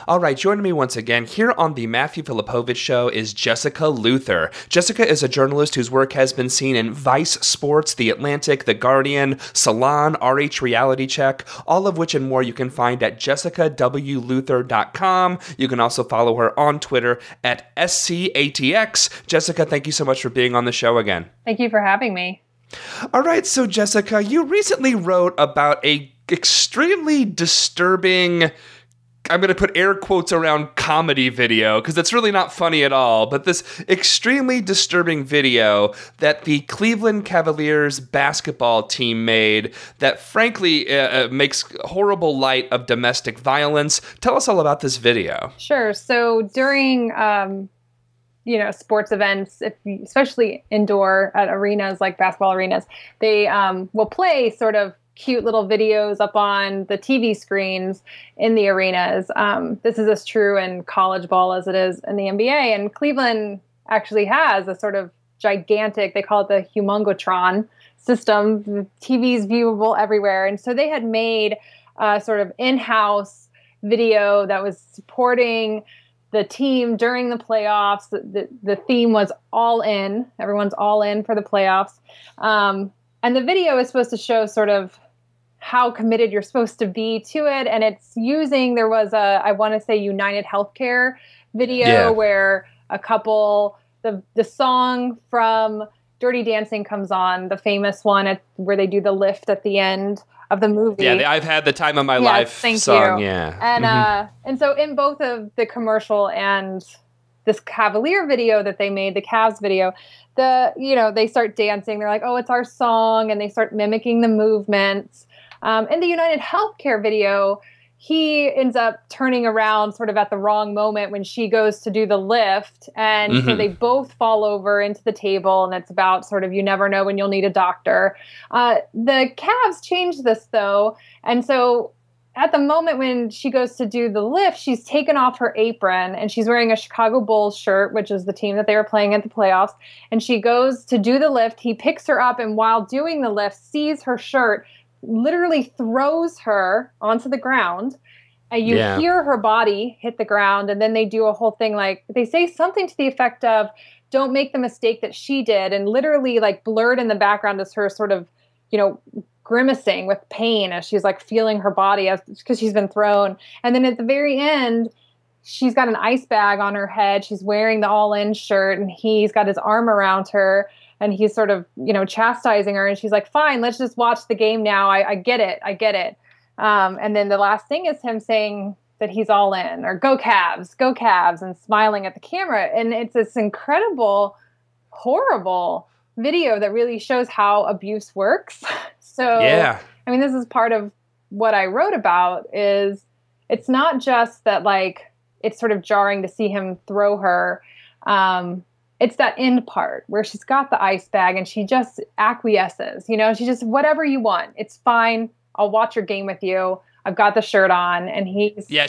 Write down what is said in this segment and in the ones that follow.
All right, joining me once again here on the Matthew Filipowicz Show is Jessica Luther. Jessica is a journalist whose work has been seen in Vice Sports, The Atlantic, The Guardian, Salon, RH Reality Check, all of which and more you can find at jessicawluther.com. You can also follow her on Twitter at SCATX. Jessica, thank you so much for being on the show again. Thank you for having me. All right, so Jessica, you recently wrote about a extremely disturbing, I'm going to put air quotes around comedy video, because it's really not funny at all, but this extremely disturbing video that the Cleveland Cavaliers basketball team made that frankly makes horrible light of domestic violence. Tell us all about this video. Sure. So during, sports events, especially indoor at arenas like basketball arenas, they will play sort of cute little videos up on the TV screens in the arenas. This is as true in college ball as it is in the NBA. And Cleveland actually has a sort of gigantic, they call it the humongotron system. The TV's viewable everywhere. And so they had made a sort of in-house video that was supporting the team during the playoffs. The theme was all in. Everyone's all in for the playoffs. And the video is supposed to show sort of how committed you're supposed to be to it. And it's using, there was I want to say United Healthcare video where a couple, the song from Dirty Dancing comes on, the famous one where they do the lift at the end of the movie. Yeah, I've had the time of my life song. You. Yeah. And, and so in both of the commercial and this Cavalier video that they made, the Cavs video, they start dancing. They're like, oh, it's our song. And they start mimicking the movements. In the United Healthcare video, he ends up turning around sort of at the wrong moment when she goes to do the lift. And so they both fall over into the table. And it's about sort of, you never know when you'll need a doctor. The Cavs changed this, though. And so at the moment when she goes to do the lift, she's taken off her apron and she's wearing a Chicago Bulls shirt, which is the team that they were playing at the playoffs. And she goes to do the lift. He picks her up and while doing the lift, sees her shirt, literally throws her onto the ground. And you hear her body hit the ground. And then they do a whole thing like, they say something to the effect of, don't make the mistake that she did. And literally like blurred in the background is her sort of, grimacing with pain as she's like feeling her body because she's been thrown. And then at the very end, she's got an ice bag on her head. She's wearing the all-in shirt and he's got his arm around her and he's sort of, chastising her. And she's like, fine, let's just watch the game now. I get it. I get it. And then the last thing is him saying that he's all in or go Cavs and smiling at the camera. And it's this incredible, horrible video that really shows how abuse works. So, this is part of what I wrote about is it's not just that like, it's sort of jarring to see him throw her. It's that end part where she's got the ice bag and she just acquiesces, she just, whatever you want, it's fine. I'll watch your game with you. I've got the shirt on and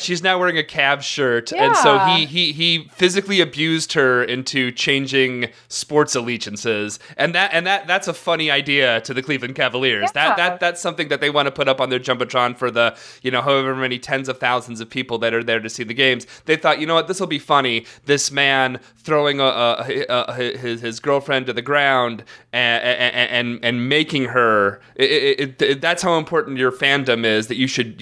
she's now wearing a Cavs shirt. Yeah. And so he physically abused her into changing sports allegiances. And that's a funny idea to the Cleveland Cavaliers. Yeah. That's something that they want to put up on their Jumbotron for the, however many tens of thousands of people that are there to see the games. They thought, this will be funny. This man throwing his girlfriend to the ground and making her, that's how important your fandom is, that you should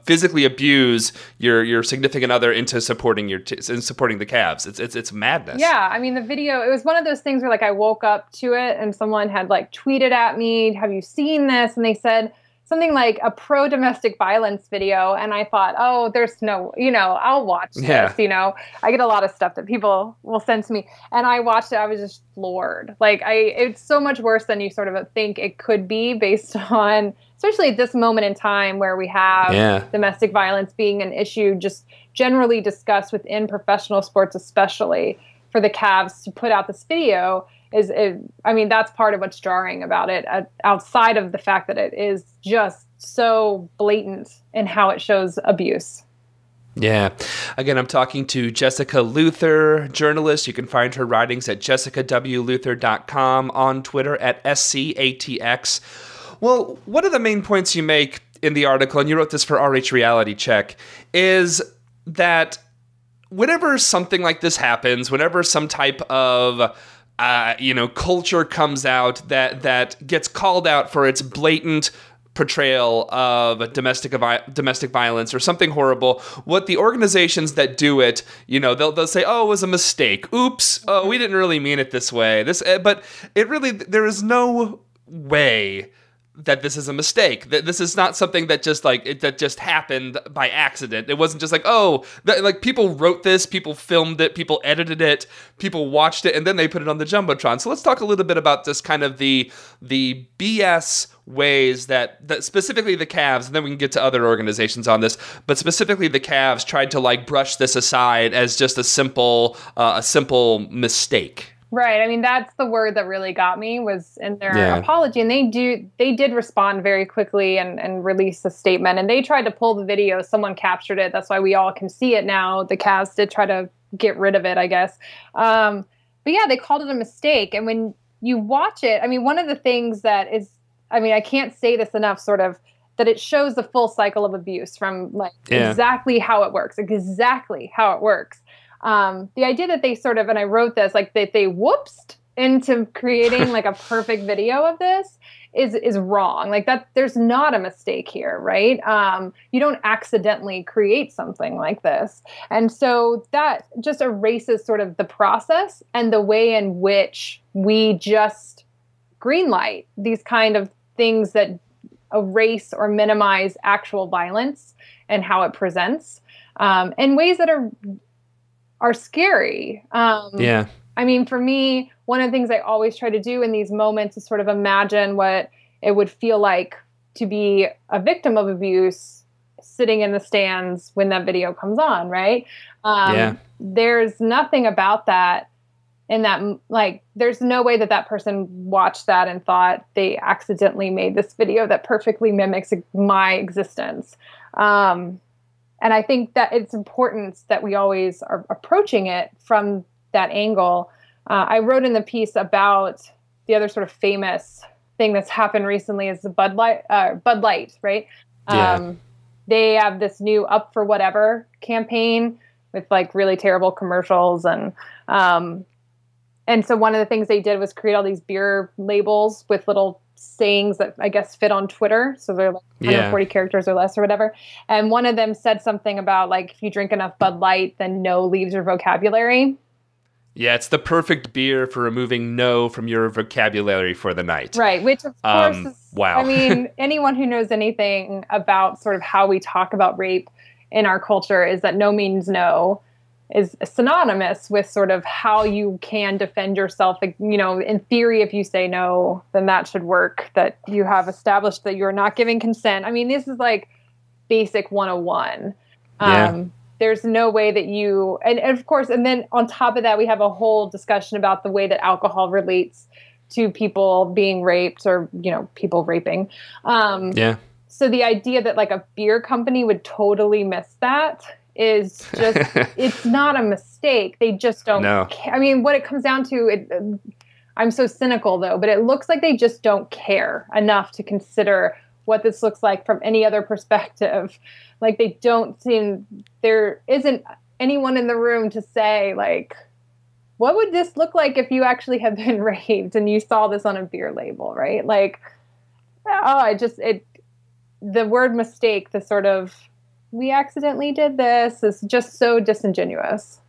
physically abuse your significant other into supporting supporting the Cavs. It's madness. Yeah, the video, it was one of those things where like I woke up to it and someone had like tweeted at me, have you seen this? And they said something like a pro-domestic violence video. And I thought, oh, there's no, I'll watch this. I get a lot of stuff that people will send to me. And I watched it. I was just floored. Like it's so much worse than you sort of think it could be based on, especially at this moment in time where we have domestic violence being an issue just generally discussed within professional sports, especially for the Cavs to put out this video that's part of what's jarring about it, outside of the fact that it is just so blatant in how it shows abuse. Yeah. Again, I'm talking to Jessica Luther, journalist. You can find her writings at jessicawluther.com, on Twitter at SCATX. Well, one of the main points you make in the article, and you wrote this for RH Reality Check, is that whenever something like this happens, whenever some type of culture comes out that gets called out for its blatant portrayal of domestic violence or something horrible, what the organizations that do it, they'll say, "Oh, it was a mistake. Oops. Oh, we didn't really mean it this way." But there is no way that this is a mistake. That this is not something that just happened by accident. It wasn't just people wrote this, people filmed it, people edited it, people watched it, and then they put it on the Jumbotron. So let's talk a little bit about this kind of the BS ways that specifically the Cavs, and then we can get to other organizations on this, but specifically the Cavs tried to brush this aside as just a simple mistake. Right. I mean, that's the word that really got me was in their apology. And they did respond very quickly and release a statement. And they tried to pull the video. Someone captured it. That's why we all can see it now. The Cavs did try to get rid of it, I guess. But yeah, they called it a mistake. And when you watch it, I mean, one of the things that is, I mean, I can't say this enough, sort of, that it shows the full cycle of abuse from exactly how it works. The idea that they sort of, and I wrote this, that they whoopsed into creating a perfect video of this is wrong. That there's not a mistake here, right? You don't accidentally create something like this. And so that just erases sort of the process and the way in which we just greenlight these kind of things that erase or minimize actual violence and how it presents in ways that are scary. I mean, for me, one of the things I always try to do in these moments is sort of imagine what it would feel like to be a victim of abuse sitting in the stands when that video comes on, right? There's nothing about that in that, there's no way that person watched that and thought they accidentally made this video that perfectly mimics my existence. And I think that it's important that we always are approaching it from that angle. I wrote in the piece about the other sort of famous thing that's happened recently is the Bud Light, right? They have this new Up for Whatever campaign with really terrible commercials. And so one of the things they did was create all these beer labels with little sayings that I guess fit on Twitter. So they're 140 characters or less or whatever. And one of them said something about if you drink enough Bud Light, then no leaves your vocabulary. Yeah, it's the perfect beer for removing no from your vocabulary for the night. Right, which of course is, wow. I mean, anyone who knows anything about sort of how we talk about rape in our culture is that no means no is synonymous with sort of how you can defend yourself. In theory, if you say no, then that should work, that you have established that you're not giving consent. I mean, this is basic 101. There's no way that you, and of course, and then on top of that, we have a whole discussion about the way that alcohol relates to people being raped or, people raping. So the idea that a beer company would totally miss that is just, it's not a mistake. They just don't care. I mean, what it comes down to, I'm so cynical though, but it looks like they just don't care enough to consider what this looks like from any other perspective. They don't seem, there isn't anyone in the room to say what would this look like if you actually had been raped and you saw this on a beer label, right? The word mistake, the sort of, we accidentally did this, is just so disingenuous.